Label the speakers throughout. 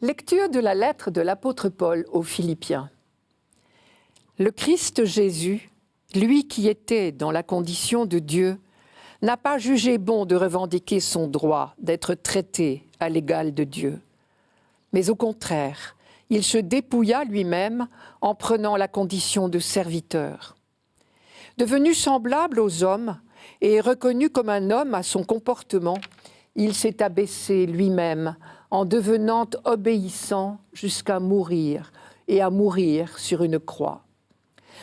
Speaker 1: Lecture de la lettre de l'apôtre Paul aux Philippiens. Le Christ Jésus, lui qui était dans la condition de Dieu, n'a pas jugé bon de revendiquer son droit d'être traité à l'égal de Dieu. Mais au contraire, il se dépouilla lui-même en prenant la condition de serviteur. Devenu semblable aux hommes et reconnu comme un homme à son comportement, il s'est abaissé lui-même en devenant obéissant jusqu'à mourir et à mourir sur une croix.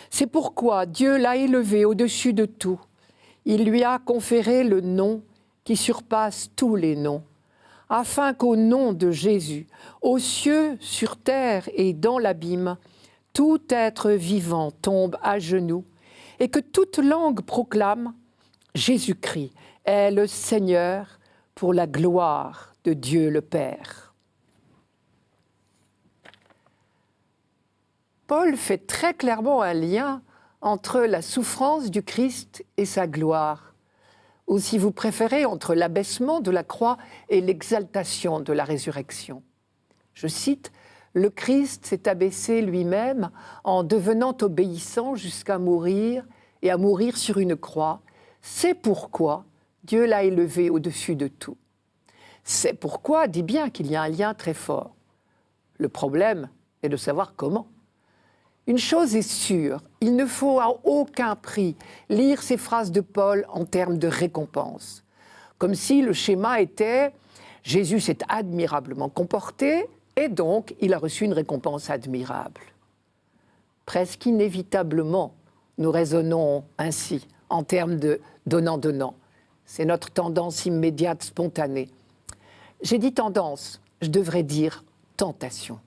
Speaker 1: C'est pourquoi Dieu l'a élevé au-dessus de tout. Il lui a conféré le nom qui surpasse tous les noms, afin qu'au nom de Jésus, aux cieux, sur terre et dans l'abîme, tout être vivant tombe à genoux et que toute langue proclame « Jésus-Christ est le Seigneur » pour la gloire de Dieu le Père. Paul fait très clairement un lien entre la souffrance du Christ et sa gloire, ou si vous préférez, entre l'abaissement de la croix et l'exaltation de la résurrection. Je cite, « Le Christ s'est abaissé lui-même en devenant obéissant jusqu'à mourir et à mourir sur une croix. C'est pourquoi Dieu l'a élevé au-dessus de tout. » C'est pourquoi dit bien qu'il y a un lien très fort. Le problème est de savoir comment. Une chose est sûre, il ne faut à aucun prix lire ces phrases de Paul en termes de récompense. Comme si le schéma était « Jésus s'est admirablement comporté et donc il a reçu une récompense admirable ». Presque inévitablement, nous raisonnons ainsi en termes de donnant-donnant. C'est notre tendance immédiate, spontanée. J'ai dit tendance, je devrais dire tentation.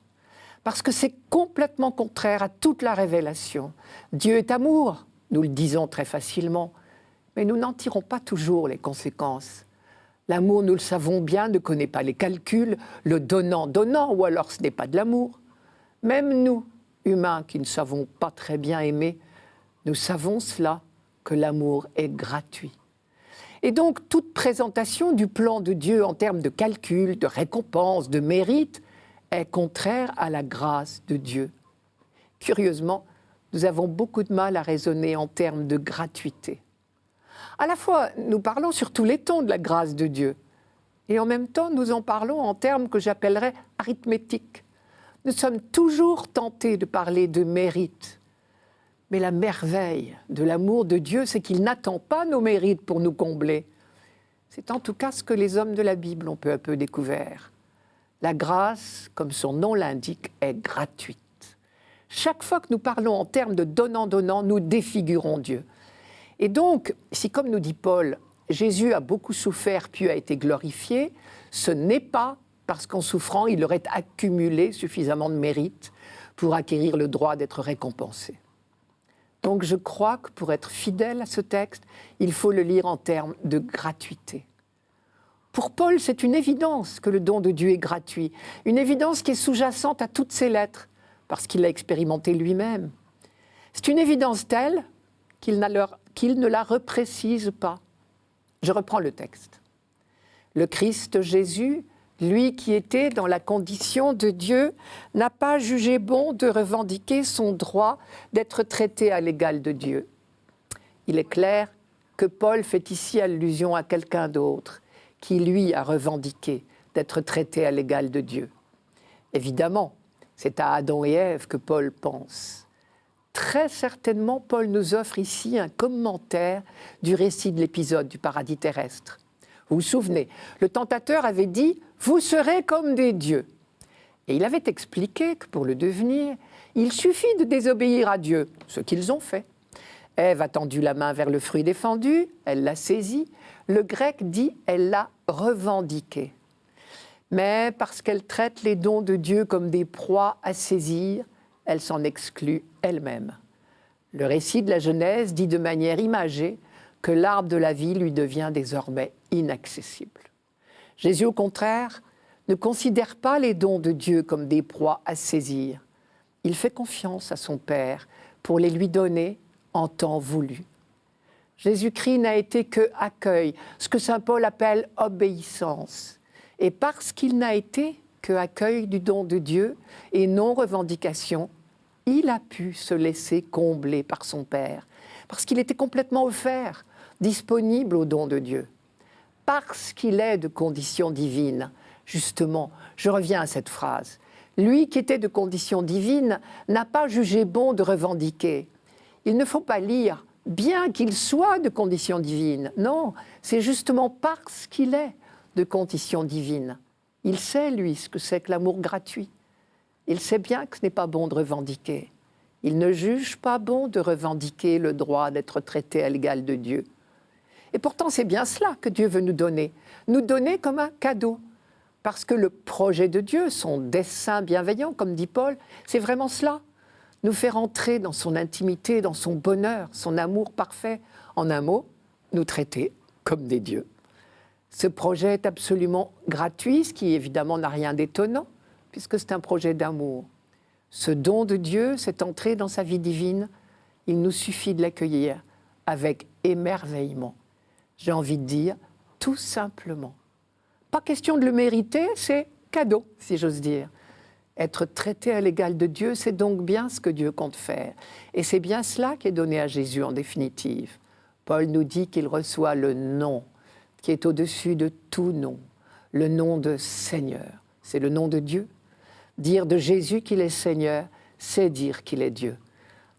Speaker 1: Parce que c'est complètement contraire à toute la révélation. Dieu est amour, nous le disons très facilement, mais nous n'en tirons pas toujours les conséquences. L'amour, nous le savons bien, ne connaît pas les calculs, le donnant-donnant, ou alors ce n'est pas de l'amour. Même nous, humains qui ne savons pas très bien aimer, nous savons cela, que l'amour est gratuit. Et donc, toute présentation du plan de Dieu en termes de calcul, de récompense, de mérite, est contraire à la grâce de Dieu. Curieusement, nous avons beaucoup de mal à raisonner en termes de gratuité. À la fois, nous parlons sur tous les tons de la grâce de Dieu, et en même temps, nous en parlons en termes que j'appellerais arithmétiques. Nous sommes toujours tentés de parler de mérite. Mais la merveille de l'amour de Dieu, c'est qu'il n'attend pas nos mérites pour nous combler. C'est en tout cas ce que les hommes de la Bible ont peu à peu découvert. La grâce, comme son nom l'indique, est gratuite. Chaque fois que nous parlons en termes de donnant-donnant, nous défigurons Dieu. Et donc, si comme nous dit Paul, Jésus a beaucoup souffert puis a été glorifié, ce n'est pas parce qu'en souffrant, il aurait accumulé suffisamment de mérite pour acquérir le droit d'être récompensé. Donc je crois que pour être fidèle à ce texte, il faut le lire en termes de gratuité. Pour Paul, c'est une évidence que le don de Dieu est gratuit, une évidence qui est sous-jacente à toutes ses lettres, parce qu'il l'a expérimenté lui-même. C'est une évidence telle qu'il ne la reprécise pas. Je reprends le texte. Le Christ Jésus, lui qui était dans la condition de Dieu, n'a pas jugé bon de revendiquer son droit d'être traité à l'égal de Dieu. Il est clair que Paul fait ici allusion à quelqu'un d'autre, qui lui a revendiqué d'être traité à l'égal de Dieu. Évidemment, c'est à Adam et Ève que Paul pense. Très certainement, Paul nous offre ici un commentaire du récit de l'épisode du paradis terrestre. Vous vous souvenez, le tentateur avait dit « Vous serez comme des dieux ». Et il avait expliqué que pour le devenir, il suffit de désobéir à Dieu, ce qu'ils ont fait. Ève a tendu la main vers le fruit défendu, elle l'a saisi. Le grec dit « elle l'a revendiqué ». Mais parce qu'elle traite les dons de Dieu comme des proies à saisir, elle s'en exclut elle-même. Le récit de la Genèse dit de manière imagée que l'arbre de la vie lui devient désormais inaccessible. Jésus, au contraire, ne considère pas les dons de Dieu comme des proies à saisir. Il fait confiance à son Père pour les lui donner en temps voulu. Jésus-Christ n'a été que accueil, ce que saint Paul appelle obéissance. Et parce qu'il n'a été que accueil du don de Dieu et non revendication, il a pu se laisser combler par son Père, parce qu'il était complètement offert, disponible au don de Dieu. Parce qu'il est de condition divine, justement, je reviens à cette phrase, lui qui était de condition divine n'a pas jugé bon de revendiquer. Il ne faut pas lire « bien qu'il soit de condition divine ». Non, c'est justement parce qu'il est de condition divine. Il sait, lui, ce que c'est que l'amour gratuit. Il sait bien que ce n'est pas bon de revendiquer. Il ne juge pas bon de revendiquer le droit d'être traité à l'égal de Dieu. Et pourtant, c'est bien cela que Dieu veut nous donner comme un cadeau. Parce que le projet de Dieu, son dessein bienveillant, comme dit Paul, c'est vraiment cela. Nous faire entrer dans son intimité, dans son bonheur, son amour parfait. En un mot, nous traiter comme des dieux. Ce projet est absolument gratuit, ce qui évidemment n'a rien d'étonnant, puisque c'est un projet d'amour. Ce don de Dieu, cette entrée dans sa vie divine, il nous suffit de l'accueillir avec émerveillement. J'ai envie de dire, tout simplement. Pas question de le mériter, c'est cadeau, si j'ose dire. Être traité à l'égal de Dieu, c'est donc bien ce que Dieu compte faire. Et c'est bien cela qui est donné à Jésus en définitive. Paul nous dit qu'il reçoit le nom qui est au-dessus de tout nom, le nom de Seigneur. C'est le nom de Dieu. Dire de Jésus qu'il est Seigneur, c'est dire qu'il est Dieu.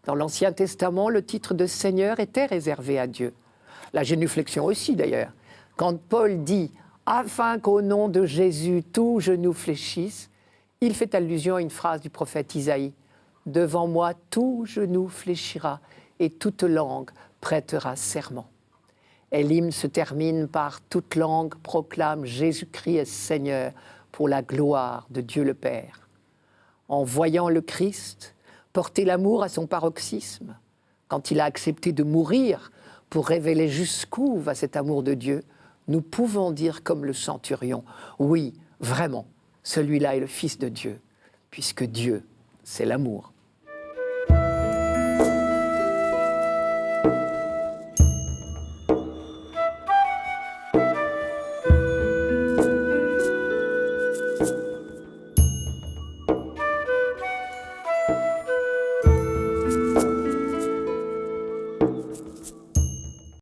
Speaker 1: Dans l'Ancien Testament, le titre de Seigneur était réservé à Dieu. La génuflexion aussi d'ailleurs. Quand Paul dit « afin qu'au nom de Jésus, tout genou fléchisse », il fait allusion à une phrase du prophète Isaïe. « Devant moi, tout genou fléchira et toute langue prêtera serment. » Et l'hymne se termine par « Toute langue proclame Jésus-Christ est Seigneur pour la gloire de Dieu le Père. » En voyant le Christ porter l'amour à son paroxysme, quand il a accepté de mourir pour révéler jusqu'où va cet amour de Dieu, nous pouvons dire comme le centurion, oui, vraiment, celui-là est le Fils de Dieu, puisque Dieu, c'est l'amour.